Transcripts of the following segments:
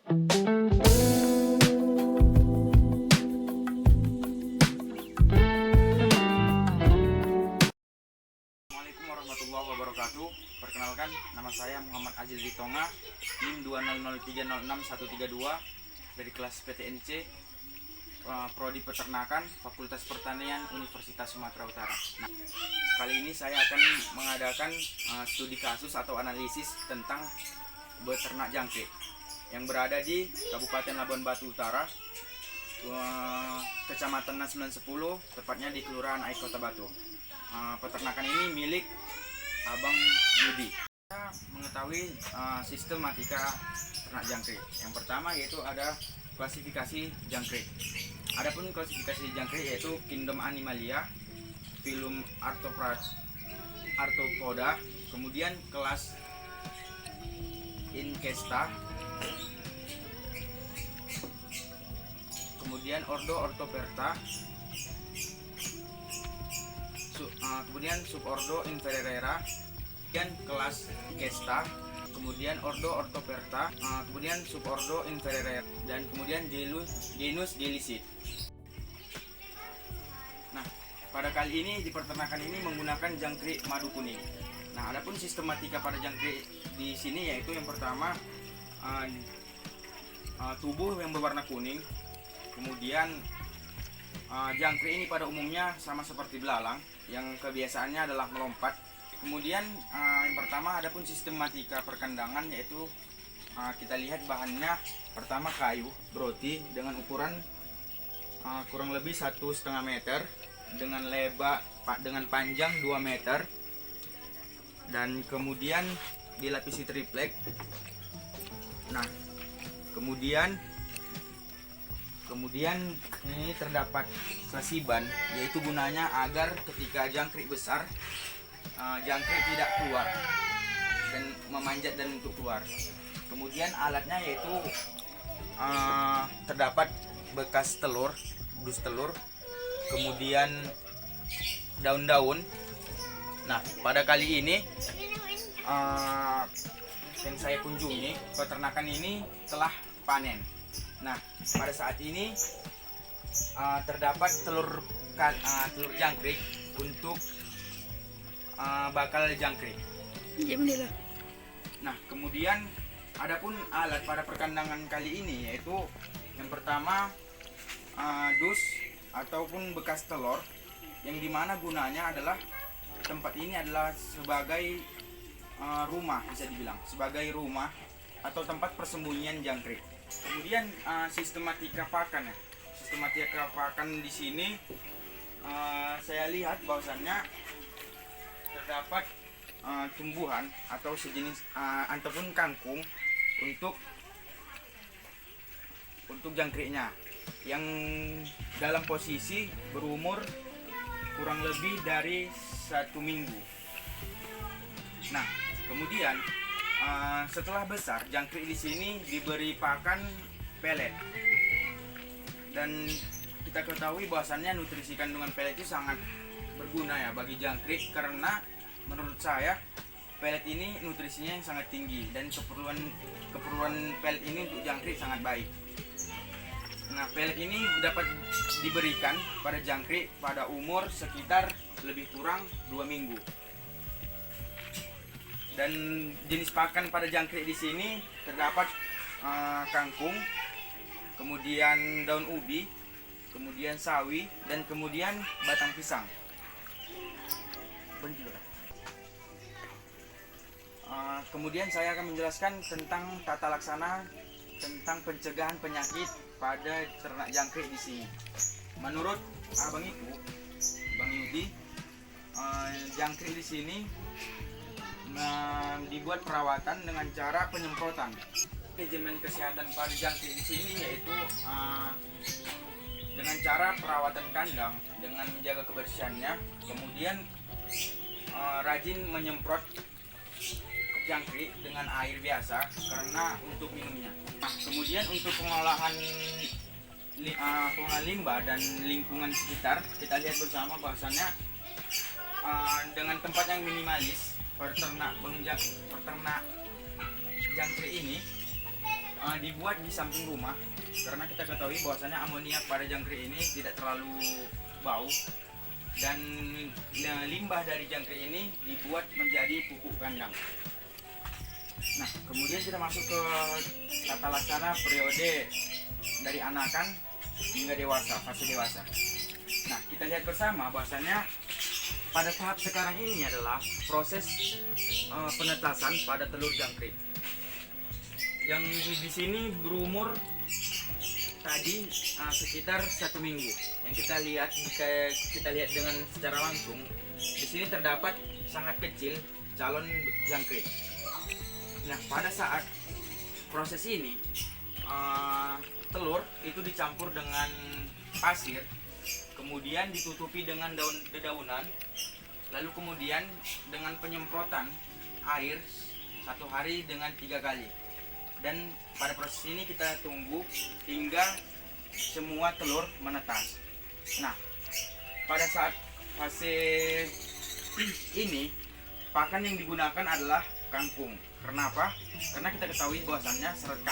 Assalamualaikum warahmatullahi wabarakatuh. Perkenalkan, nama saya Muhammad Azil Ditonga, NIM 200306132 dari kelas PTNC, Prodi Peternakan, Fakultas Pertanian, Universitas Sumatera Utara. Nah, kali ini saya akan mengadakan studi kasus atau analisis tentang beternak jangkrik yang berada di Kabupaten Labuan Batu Utara, Kecamatan Nas 910, tepatnya di Kelurahan Aik Kota Batu. Peternakan ini milik Abang Yudi. Kita mengetahui sistematika ternak jangkrik. Yang pertama yaitu ada klasifikasi jangkrik. Adapun klasifikasi jangkrik yaitu Kingdom Animalia, Phylum Arthropoda, kemudian kelas Incesta, kemudian Ordo Orthoperta, kemudian subordo Inferrera, kemudian kelas Gesta, kemudian ordo Orthoperta, kemudian subordo Inferrera, dan kemudian genus Gelisid. Nah, pada kali ini di peternakan ini menggunakan jangkrik madu kuning. Nah, adapun sistematika pada jangkrik di sini yaitu yang pertama tubuh yang berwarna kuning, kemudian jangkrik ini pada umumnya sama seperti belalang yang kebiasaannya adalah melompat. Kemudian yang pertama adapun sistematika perkandangan yaitu kita lihat bahannya pertama kayu broti dengan ukuran kurang lebih 1,5 meter dengan dengan panjang 2 meter dan kemudian dilapisi triplek. Nah, kemudian ini terdapat sasiban, yaitu gunanya agar ketika jangkrik besar, jangkrik tidak keluar dan memanjat dan untuk keluar. Kemudian alatnya yaitu terdapat bekas telur, dus telur, kemudian daun-daun. Nah, pada kali ini yang saya kunjungi, peternakan ini telah panen. Nah, pada saat ini terdapat telur jangkrik untuk bakal jangkrik. Nah, kemudian adapun alat pada perkandangan kali ini yaitu yang pertama dus ataupun bekas telur, yang dimana gunanya adalah tempat ini adalah sebagai rumah, bisa dibilang sebagai rumah atau tempat persembunyian jangkrik. Kemudian sistematika pakan ya. Sistematika pakan di sini saya lihat bahwasannya terdapat tumbuhan atau sejenis ataupun kangkung untuk jangkriknya yang dalam posisi berumur kurang lebih dari 1 minggu. Nah, kemudian setelah besar, jangkrik di sini diberi pakan pelet. Dan kita ketahui bahwasannya nutrisi kandungan pelet itu sangat berguna ya bagi jangkrik, karena menurut saya pelet ini nutrisinya yang sangat tinggi dan keperluan pelet ini untuk jangkrik sangat baik. Nah, pelet ini dapat diberikan pada jangkrik pada umur sekitar lebih kurang 2 minggu. Dan jenis pakan pada jangkrik di sini terdapat kangkung, kemudian daun ubi, kemudian sawi, dan kemudian batang pisang. Kemudian saya akan menjelaskan tentang tata laksana tentang pencegahan penyakit pada ternak jangkrik di sini. Menurut Abang Yudi, jangkrik di sini dibuat perawatan dengan cara penyemprotan. Manajemen kesehatan pada jangkrik di sini yaitu dengan cara perawatan kandang dengan menjaga kebersihannya, kemudian rajin menyemprot jangkrik dengan air biasa karena untuk minumnya. Nah, kemudian untuk pengolahan limbah dan lingkungan sekitar, kita lihat bersama bahwasannya dengan tempat yang minimalis, peternak jangkrik ini dibuat di samping rumah karena kita ketahui bahwasanya amoniak pada jangkrik ini tidak terlalu bau, dan limbah dari jangkrik ini dibuat menjadi pupuk kandang. Nah, kemudian kita masuk ke tata laksana periode dari anakan hingga dewasa, fase dewasa. Nah, kita lihat bersama bahwasanya pada tahap sekarang ini adalah proses penetasan pada telur jangkrik. Yang di sini berumur tadi sekitar 1 minggu. Yang kita lihat dengan secara langsung, di sini terdapat sangat kecil calon jangkrik. Nah, pada saat proses ini telur itu dicampur dengan pasir, kemudian ditutupi dengan dedaunan, lalu kemudian dengan penyemprotan air 1 hari dengan 3 kali. Dan pada proses ini kita tunggu hingga semua telur menetas. Nah, pada saat fase ini pakan yang digunakan adalah kangkung. Karena apa? Karena kita ketahui bahwasannya serat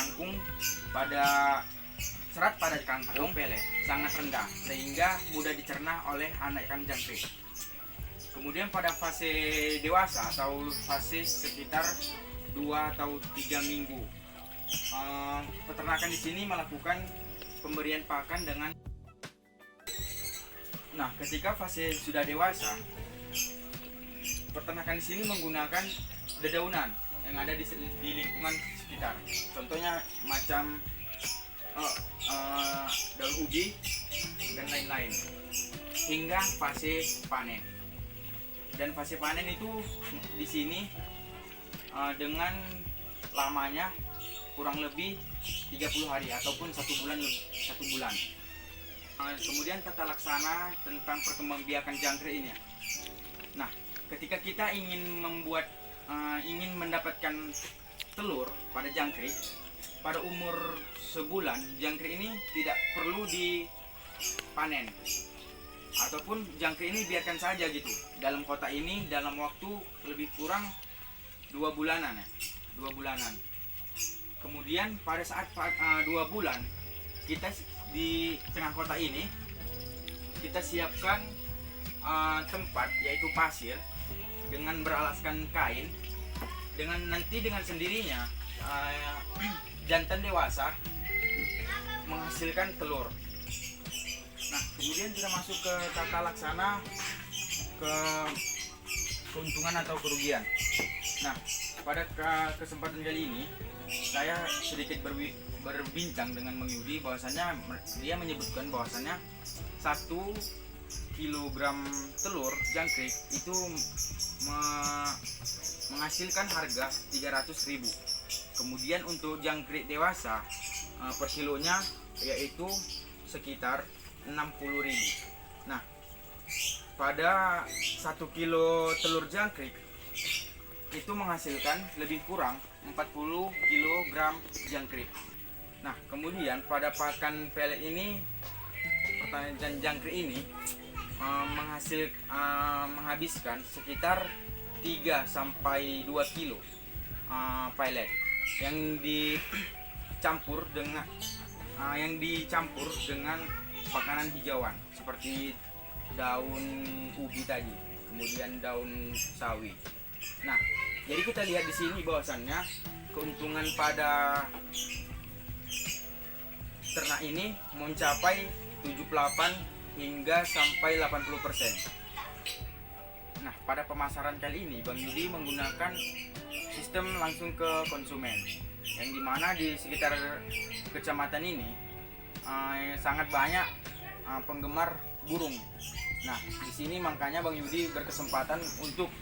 pada kangkung pelet sangat rendah sehingga mudah dicerna oleh anak ikan jangkrik. Kemudian pada fase dewasa atau fase sekitar 2 atau 3 minggu, peternakan di sini melakukan pemberian pakan dengan. Nah, ketika fase sudah dewasa, peternakan di sini menggunakan dedaunan yang ada di lingkungan sekitar. Contohnya macam daun ubi dan lain-lain hingga fase panen. Dan fase panen itu di sini dengan lamanya kurang lebih 30 hari ataupun 1 bulan. Kemudian tata laksana tentang perkembangbiakan jangkrik ini. Nah, ketika kita ingin mendapatkan telur pada jangkrik pada umur sebulan, jangkrik ini tidak perlu dipanen ataupun jangkrik ini biarkan saja gitu dalam kotak ini dalam waktu lebih kurang 2 bulanan. Kemudian pada saat 2 bulan, kita di tengah kota ini kita siapkan tempat yaitu pasir dengan beralaskan kain, dengan sendirinya jantan dewasa menghasilkan telur. Nah, kemudian kita masuk ke tata laksana keuntungan atau kerugian. Nah, pada kesempatan kali ini saya sedikit berbincang dengan Bang Yudi bahwasanya dia menyebutkan bahwasanya 1 kilogram telur jangkrik itu menghasilkan harga 300.000. Kemudian untuk jangkrik dewasa per kilonya yaitu sekitar 60.000. Nah, pada 1 kilo telur jangkrik itu menghasilkan lebih kurang 40 kg jangkrik. Nah, kemudian pada pakan pelet ini, pertanian jangkrik ini menghabiskan sekitar 3 sampai 2 kilo pelet yang dicampur dengan makanan hijauan seperti daun ubi tadi, kemudian daun sawi. Nah, jadi kita lihat di sini bahwasannya keuntungan pada ternak ini mencapai 78 hingga sampai 80%. Nah, pada pemasaran kali ini Bang Yudi menggunakan sistem langsung ke konsumen, yang dimana di sekitar kecamatan ini sangat banyak penggemar burung. Nah, di sini makanya Bang Yudi berkesempatan untuk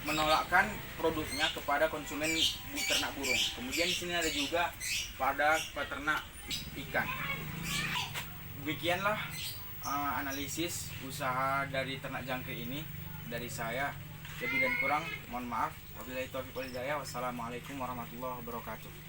menolakkan produknya kepada konsumen ternak burung. Kemudian di sini ada juga pada peternak ikan. Demikianlah analisis usaha dari ternak jangkrik ini dari saya. Lebih dan kurang mohon maaf. Wabillahi taufiq wal hidayah. Wassalamualaikum warahmatullahi wabarakatuh.